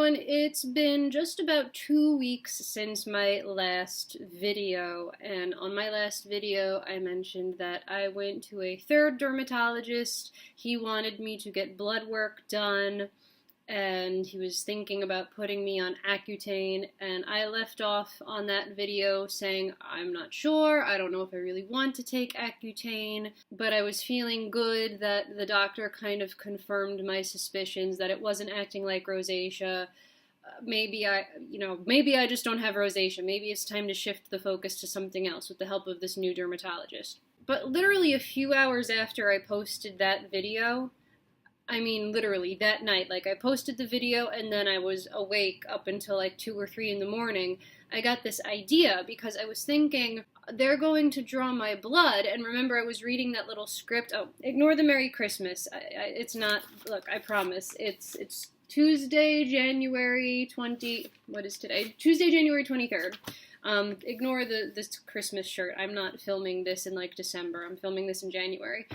everyone, it's been just about 2 weeks since my last video, and on my last video I mentioned that I went to a third dermatologist. He wanted me to get blood work done, and he was thinking about putting me on Accutane, and I left off on that video saying I'm not sure, I don't know if I really want to take Accutane, but I was feeling good that the doctor kind of confirmed my suspicions that it wasn't acting like rosacea. Maybe I just don't have rosacea. Maybe it's time to shift the focus to something else with the help of this new dermatologist. But literally a few hours after I posted that video, I mean, literally, that night, like, I posted the video, and then I was awake up until, like, 2 or 3 in the morning. I got this idea, because I was thinking, they're going to draw my blood, and remember, I was reading that little script. Oh, ignore the Merry Christmas. It's not, look, I promise, it's Tuesday, January 20, what is today? Tuesday, January 23rd. Ignore this Christmas shirt. I'm not filming this in, like, December. I'm filming this in January.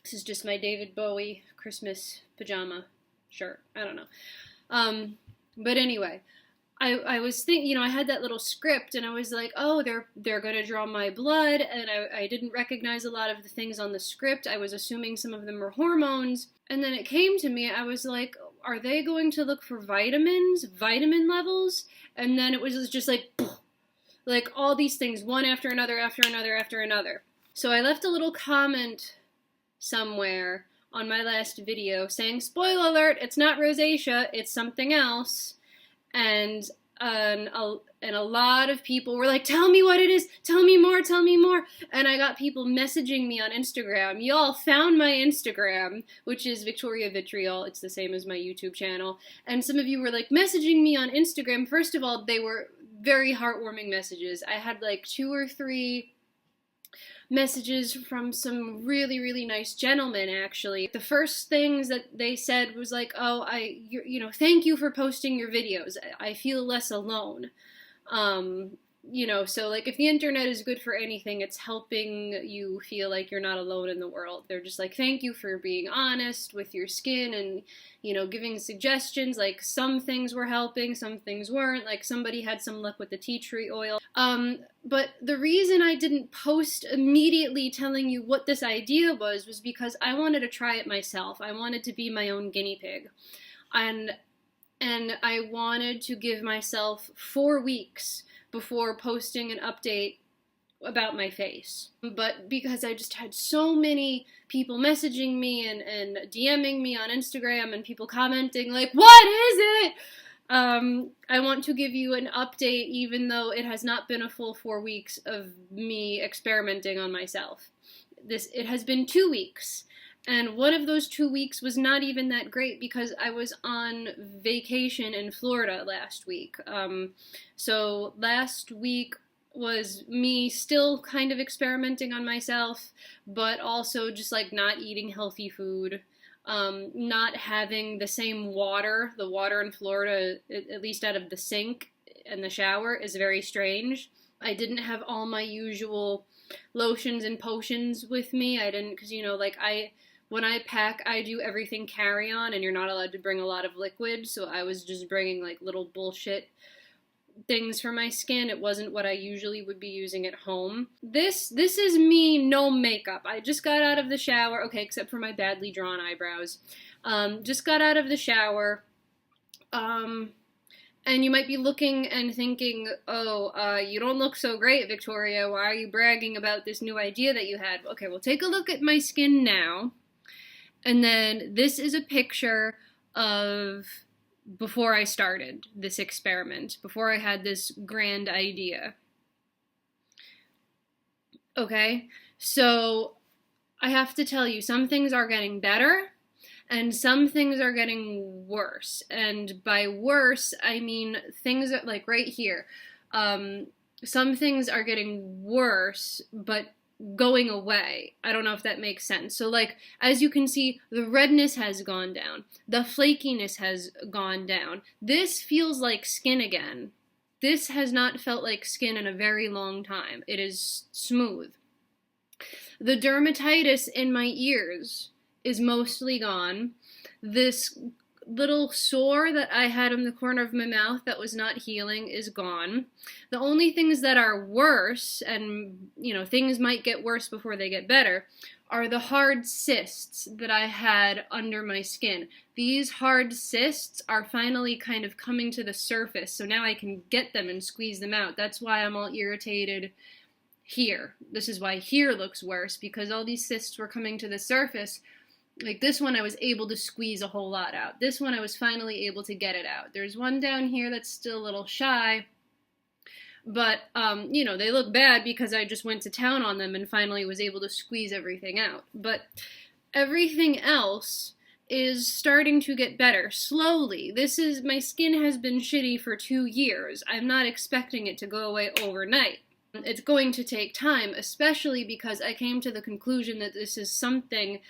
This is just my David Bowie Christmas pajama shirt. I don't know. But anyway, I was thinking, I had that little script, and I was like, oh, they're going to draw my blood, and I didn't recognize a lot of the things on the script. I was assuming some of them were hormones, and then it came to me, I was like, are they going to look for vitamins, vitamin levels? And then it was just like all these things, one after another, after another, after another. So I left a little comment somewhere on my last video saying, spoiler alert, it's not rosacea, it's something else, and a lot of people were like, tell me what it is, tell me more, and I got people messaging me on Instagram. Y'all found my Instagram, which is Victoria Vitriol. It's the same as my YouTube channel, and some of you were like messaging me on Instagram. First of all, they were very heartwarming messages. I had like 2 or 3 messages from some really, really nice gentlemen, actually. The first things that they said was like, oh, thank you for posting your videos. I feel less alone. So like if the internet is good for anything, it's helping you feel like you're not alone in the world. They're just like, thank you for being honest with your skin and, giving suggestions. Like some things were helping, some things weren't. Like somebody had some luck with the tea tree oil. But the reason I didn't post immediately telling you what this idea was because I wanted to try it myself. I wanted to be my own guinea pig. And I wanted to give myself 4 weeks before posting an update about my face. But because I just had so many people messaging me and DMing me on Instagram and people commenting like, what is it? I want to give you an update even though it has not been a full 4 weeks of me experimenting on myself. It has been 2 weeks. And one of those 2 weeks was not even that great because I was on vacation in Florida last week. So last week was me still kind of experimenting on myself, but also just like not eating healthy food, not having the same water. The water in Florida, at least out of the sink and the shower, is very strange. I didn't have all my usual lotions and potions with me. I didn't, because when I pack, I do everything carry-on, and you're not allowed to bring a lot of liquid, so I was just bringing, like, little bullshit things for my skin. It wasn't what I usually would be using at home. This is me, no makeup. I just got out of the shower, okay, except for my badly drawn eyebrows. Just got out of the shower, and you might be looking and thinking, oh, you don't look so great, Victoria. Why are you bragging about this new idea that you had? Okay, well, take a look at my skin now. And then this is a picture of before I started this experiment, before I had this grand idea. Okay, so I have to tell you, some things are getting better and some things are getting worse. And by worse, I mean things that, like right here, some things are getting worse, but going away. I don't know if that makes sense. So like, as you can see, the redness has gone down. The flakiness has gone down. This feels like skin again. This has not felt like skin in a very long time. It is smooth. The dermatitis in my ears is mostly gone. This little sore that I had in the corner of my mouth that was not healing is gone. The only things that are worse, and things might get worse before they get better, are the hard cysts that I had under my skin. These hard cysts are finally kind of coming to the surface, so now I can get them and squeeze them out. That's why I'm all irritated here. This is why here looks worse, because all these cysts were coming to the surface. Like this one I was able to squeeze a whole lot out. This one I was finally able to get it out. There's one down here that's still a little shy, but they look bad because I just went to town on them and finally was able to squeeze everything out. But everything else is starting to get better, slowly. My skin has been shitty for 2 years. I'm not expecting it to go away overnight. It's going to take time, especially because I came to the conclusion that this is something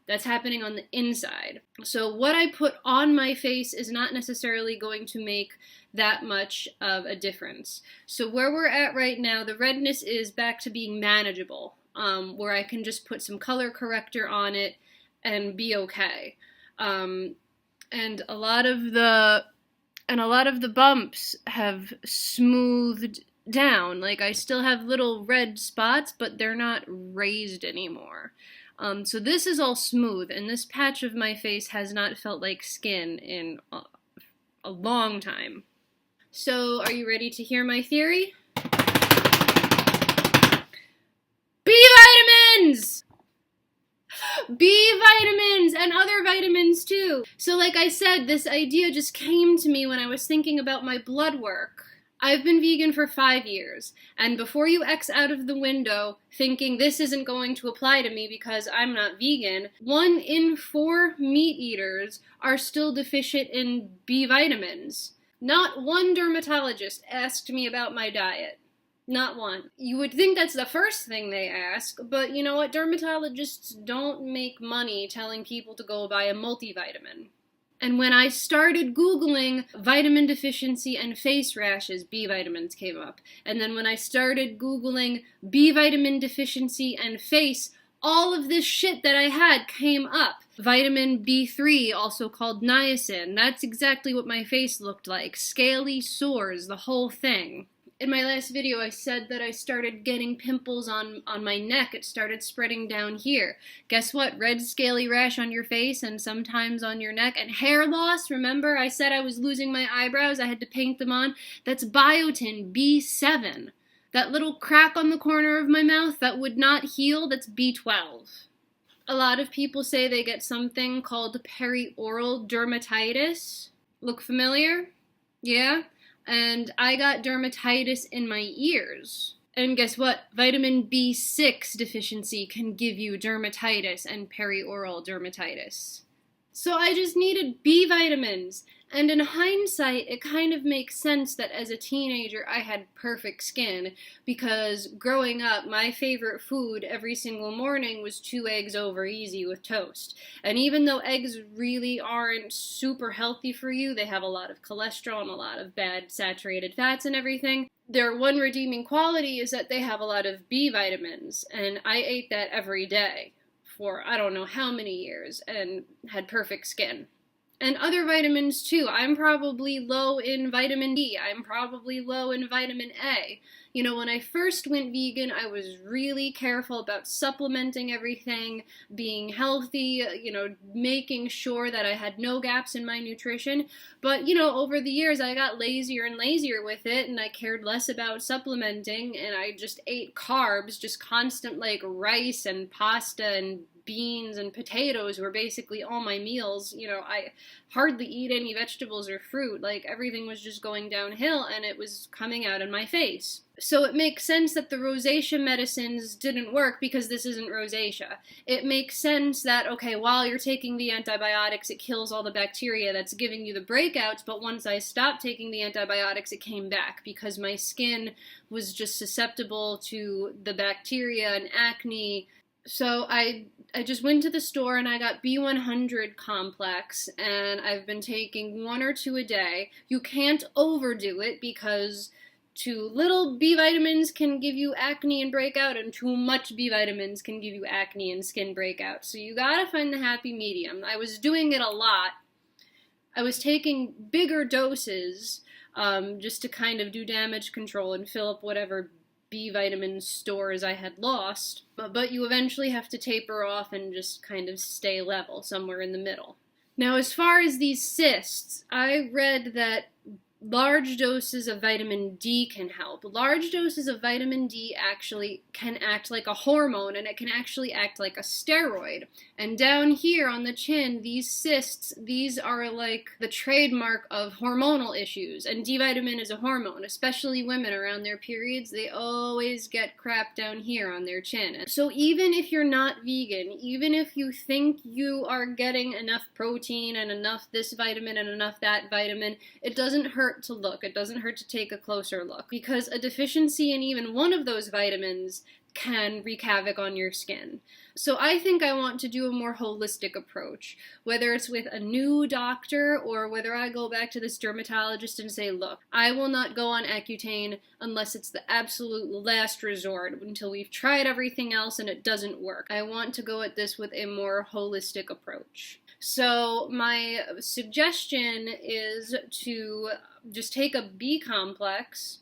that's happening on the inside. So what I put on my face is not necessarily going to make that much of a difference. So where we're at right now, the redness is back to being manageable, where I can just put some color corrector on it and be okay. And a lot of the bumps have smoothed down. Like I still have little red spots, but they're not raised anymore. So this is all smooth, and this patch of my face has not felt like skin in a long time. So, are you ready to hear my theory? B vitamins! B vitamins and other vitamins too. So like I said, this idea just came to me when I was thinking about my blood work. I've been vegan for 5 years, and before you X out of the window thinking this isn't going to apply to me because I'm not vegan, 1 in 4 meat eaters are still deficient in B vitamins. Not one dermatologist asked me about my diet. Not one. You would think that's the first thing they ask, but you know what? Dermatologists don't make money telling people to go buy a multivitamin. And when I started Googling vitamin deficiency and face rashes, B vitamins came up. And then when I started Googling B vitamin deficiency and face, all of this shit that I had came up. Vitamin B3, also called niacin, that's exactly what my face looked like. Scaly sores, the whole thing. In my last video, I said that I started getting pimples on my neck. It started spreading down here. Guess what? Red scaly rash on your face and sometimes on your neck. And hair loss, remember I said I was losing my eyebrows? I had to paint them on. That's biotin B7. That little crack on the corner of my mouth that would not heal, that's B12. A lot of people say they get something called perioral dermatitis. Look familiar? Yeah? And I got dermatitis in my ears. And guess what? Vitamin B6 deficiency can give you dermatitis and perioral dermatitis. So I just needed B vitamins. And in hindsight, it kind of makes sense that as a teenager I had perfect skin, because growing up, my favorite food every single morning was 2 eggs over easy with toast. And even though eggs really aren't super healthy for you, they have a lot of cholesterol and a lot of bad saturated fats and everything, their one redeeming quality is that they have a lot of B vitamins, and I ate that every day for I don't know how many years and had perfect skin. And other vitamins too. I'm probably low in vitamin D. I'm probably low in vitamin A. You know, when I first went vegan, I was really careful about supplementing everything, being healthy, making sure that I had no gaps in my nutrition. But, over the years, I got lazier and lazier with it, and I cared less about supplementing, and I just ate carbs, just constant, rice and pasta and beans and potatoes were basically all my meals. I hardly eat any vegetables or fruit. Everything was just going downhill, and it was coming out in my face. So it makes sense that the rosacea medicines didn't work because this isn't rosacea. It makes sense that, okay, while you're taking the antibiotics, it kills all the bacteria that's giving you the breakouts, but once I stopped taking the antibiotics, it came back because my skin was just susceptible to the bacteria and acne. So I just went to the store and I got B100 complex, and I've been taking 1 or 2 a day. You can't overdo it because too little B vitamins can give you acne and breakout, and too much B vitamins can give you acne and skin breakout. So you gotta find the happy medium. I was doing it a lot. I was taking bigger doses just to kind of do damage control and fill up whatever B vitamin stores I had lost, but you eventually have to taper off and just kind of stay level somewhere in the middle. Now, as far as these cysts, I read that large doses of vitamin D can help. Large doses of vitamin D actually can act like a hormone, and it can actually act like a steroid. And down here on the chin, these cysts, these are like the trademark of hormonal issues. And D vitamin is a hormone, especially women around their periods. They always get crap down here on their chin. So even if you're not vegan, even if you think you are getting enough protein and enough this vitamin and enough that vitamin, it doesn't hurt to look. It doesn't hurt to take a closer look, because a deficiency in even one of those vitamins can wreak havoc on your skin. So I think I want to do a more holistic approach, whether it's with a new doctor or whether I go back to this dermatologist and say, look, I will not go on Accutane unless it's the absolute last resort, until we've tried everything else and it doesn't work. I want to go at this with a more holistic approach. So my suggestion is to just take a B complex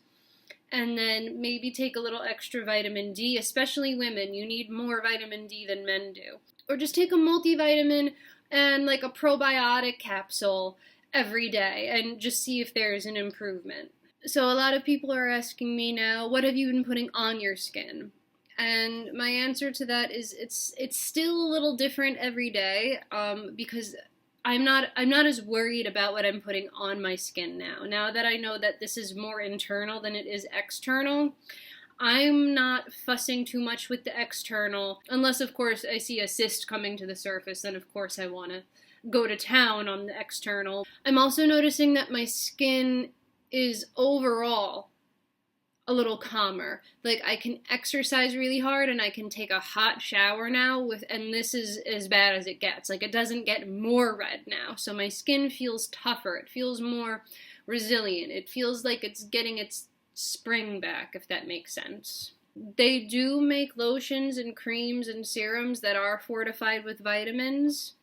and then maybe take a little extra vitamin D, especially women. You need more vitamin D than men do. Or just take a multivitamin and like a probiotic capsule every day and just see if there's an improvement. So a lot of people are asking me now, what have you been putting on your skin? And my answer to that is it's still a little different every day, because I'm not as worried about what I'm putting on my skin now. Now that I know that this is more internal than it is external, I'm not fussing too much with the external, unless of course I see a cyst coming to the surface, then of course I want to go to town on the external. I'm also noticing that my skin is overall a little calmer. Like, I can exercise really hard and I can take a hot shower now and this is as bad as it gets. Like, it doesn't get more red now. So my skin feels tougher. It feels more resilient. It feels like it's getting its spring back, if that makes sense. They do make lotions and creams and serums that are fortified with vitamins.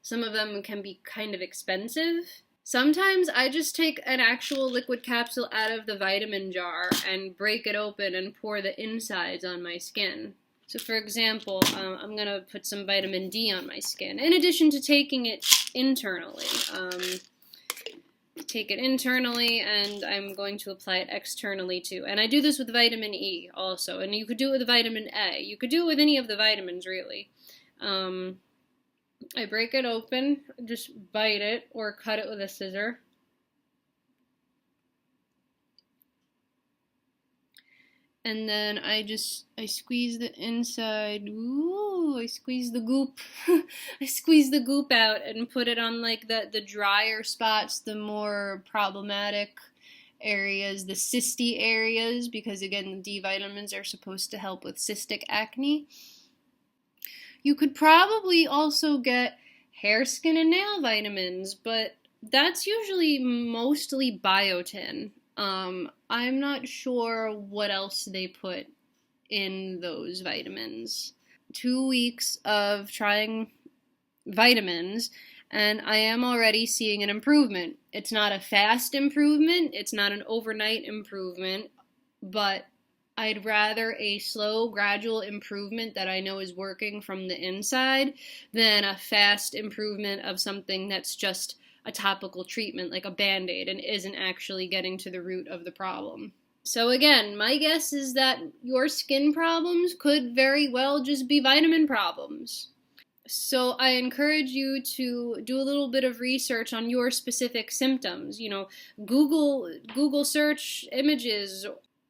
Some of them can be kind of expensive. Sometimes I just take an actual liquid capsule out of the vitamin jar and break it open and pour the insides on my skin. So for example, I'm going to put some vitamin D on my skin, in addition to taking it internally. Take it internally, and I'm going to apply it externally too. And I do this with vitamin E also, and you could do it with vitamin A. You could do it with any of the vitamins, really. I break it open, just bite it, or cut it with a scissor. And then I squeeze the inside. Ooh, I squeeze the goop. I squeeze the goop out and put it on like the drier spots, the more problematic areas, the cysty areas, because again, the D vitamins are supposed to help with cystic acne. You could probably also get hair, skin, and nail vitamins, but that's usually mostly biotin. I'm not sure what else they put in those vitamins. 2 weeks of trying vitamins, and I am already seeing an improvement. It's not a fast improvement, it's not an overnight improvement, but I'd rather a slow, gradual improvement that I know is working from the inside than a fast improvement of something that's just a topical treatment, like a Band-Aid, and isn't actually getting to the root of the problem. So again, my guess is that your skin problems could very well just be vitamin problems. So I encourage you to do a little bit of research on your specific symptoms. You know, Google search images,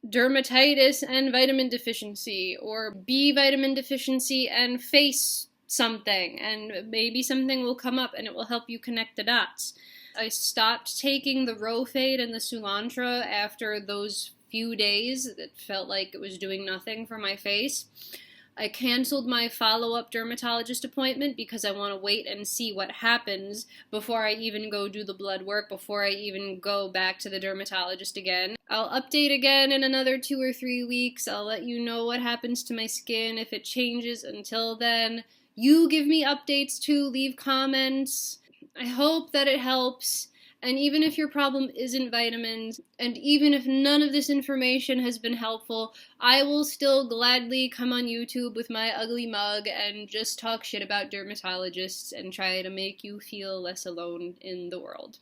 dermatitis and vitamin deficiency, or B vitamin deficiency and face something, and maybe something will come up and it will help you connect the dots. I stopped taking the Rofade and the Sulantra after those few days. It felt like it was doing nothing for my face. I canceled my follow-up dermatologist appointment because I want to wait and see what happens before I even go do the blood work, before I even go back to the dermatologist again. I'll update again in another 2 or 3 weeks. I'll let you know what happens to my skin, if it changes. Until then, you give me updates too, leave comments. I hope that it helps. And even if your problem isn't vitamins, and even if none of this information has been helpful, I will still gladly come on YouTube with my ugly mug and just talk shit about dermatologists and try to make you feel less alone in the world.